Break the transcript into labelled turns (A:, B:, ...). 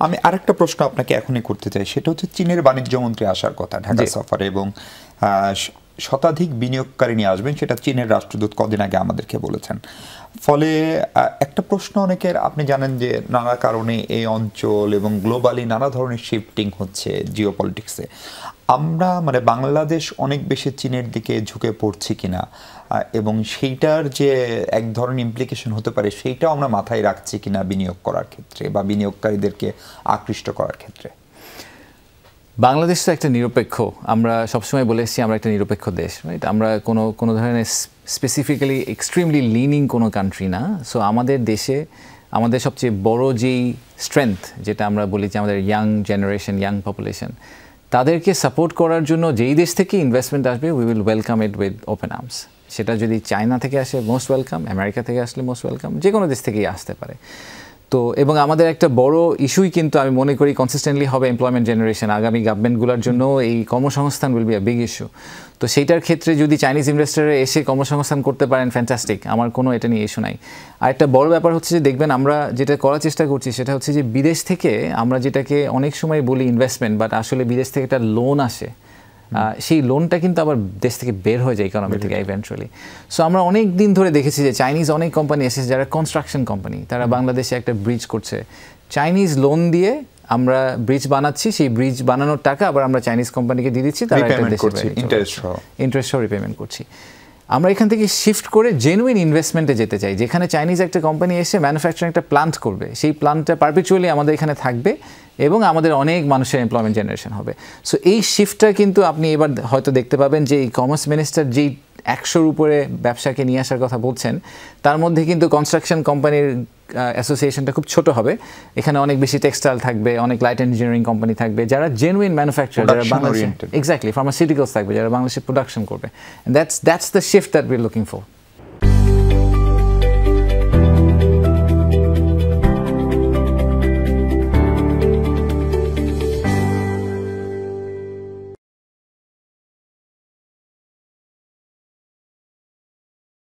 A: আমি আরেকটা প্রশ্ন আপনাকে এখনই করতে চাই, সেটা হচ্ছে চীনের বাণিজ্য মন্ত্রী আসার কথা ঢাকা সফরে, এবং শতাধিক বিনিয়োগকারী নিয়ে আসবেন, সেটা চীনের রাষ্ট্রদূত কদিন আগে আমাদেরকে বলেছেন। ফলে একটা প্রশ্ন অনেকের, আপনি জানেন যে নানা কারণে এই অঞ্চল এবং গ্লোবালি নানা ধরনের শিফটিং হচ্ছে জিও পলিটিক্সে, আমরা মানে বাংলাদেশ অনেক বেশি চীনের দিকে ঝুঁকে পড়ছি কিনা, এবং সেইটার যে এক ধরনের ইমপ্লিকেশন হতে পারে সেইটাও আমরা মাথায় রাখছি কিনা বিনিয়োগ করার ক্ষেত্রে বা বিনিয়োগকারীদেরকে আকৃষ্ট করার ক্ষেত্রে।
B: বাংলাদেশ তো একটা নিরপেক্ষ, আমরা সবসময় বলে এসেছি আমরা একটা নিরপেক্ষ দেশ, রাইট? আমরা কোনো ধরনের স্পেসিফিক্যালি এক্সট্রিমলি লিনিং কোনো কান্ট্রি না। সো আমাদের দেশে আমাদের সবচেয়ে বড় যেই স্ট্রেংথ, যেটা আমরা বলি যে আমাদের ইয়াং জেনারেশন, ইয়াং পপুলেশন, তাদেরকে সাপোর্ট করার জন্য যেই দেশ থেকে ইনভেস্টমেন্ট আসবে we will welcome it with open arms. সেটা যদি চায়না থেকে আসে মোস্ট ওয়েলকাম, আমেরিকা থেকে আসলে মোস্ট ওয়েলকাম, যে কোনো দেশ থেকেই আসতে পারে। তো এবং আমাদের একটা বড় ইস্যুই কিন্তু আমি মনে করি কনসিস্টেন্টলি হবে এমপ্লয়মেন্ট জেনারেশন। আগামী গভর্নমেন্টগুলোর জন্য এই কর্মসংস্থান will be a big issue. তো সেইটার ক্ষেত্রে যদি চাইনিজ ইনভেস্টররা এসে কর্মসংস্থান করতে পারেন, ফ্যান্টাস্টিক, আমার কোনো এটা নিয়ে ইস্যু নাই। আর একটা বড় ব্যাপার হচ্ছে যে দেখবেন আমরা যেটা করার চেষ্টা করছি সেটা হচ্ছে যে বিদেশ থেকে আমরা যেটাকে অনেক সময় বলি ইনভেস্টমেন্ট, বাট আসলে বিদেশ থেকে একটা লোন আসে, সেই লোনটা কিন্তু আবার দেশ থেকে বের হয়ে যায় ইকোনমি থেকে ইভেন্চুয়ালি। সো আমরা অনেক দিন ধরে দেখেছি যে চাইনিজ অনেক কোম্পানি এসেছে যারা কনস্ট্রাকশন কোম্পানি, তারা বাংলাদেশে একটা ব্রিজ করছে, চাইনিজ লোন দিয়ে আমরা ব্রিজ বানাচ্ছি, সেই ব্রিজ বানানোর টাকা আবার আমরা চাইনিজ কোম্পানিকে দিয়ে দিচ্ছি, তারা ইন্টারেস্ট সহ রিপেমেন্ট করছি। আমরা এখান থেকে শিফট করে জেনুইন ইনভেস্টমেন্টে যেতে চাই, যেখানে চাইনিজ একটা কোম্পানি এসে ম্যানুফ্যাকচারিং একটা প্লান্ট করবে, সেই প্লান্টটা পারপিচুয়ালি আমাদের এখানে থাকবে এবং আমাদের অনেক মানুষের এমপ্লয়মেন্ট জেনারেশন হবে। সো এই শিফটটা কিন্তু আপনি এবার হয়তো দেখতে পাবেন যে এই কমার্স মিনিস্টার যেই 100-র উপরে ব্যবসাকে নিয়ে আসার কথা বলছেন, তার মধ্যে কিন্তু কনস্ট্রাকশন কোম্পানির অ্যাসোসিয়েশনটা খুব ছোট হবে। এখানে অনেক বেশি টেক্সটাইল থাকবে, অনেক লাইট ইঞ্জিনিয়ারিং কোম্পানি থাকবে, যারা জেনুইন ম্যানুফ্যাকচারার, যারা বাংলাদেশে এক্স্যাক্টলি ফার্মাসিউটিক্যালস থাকবে, যারা বাংলাদেশে প্রোডাকশন করবে। That's the shift that we are looking for.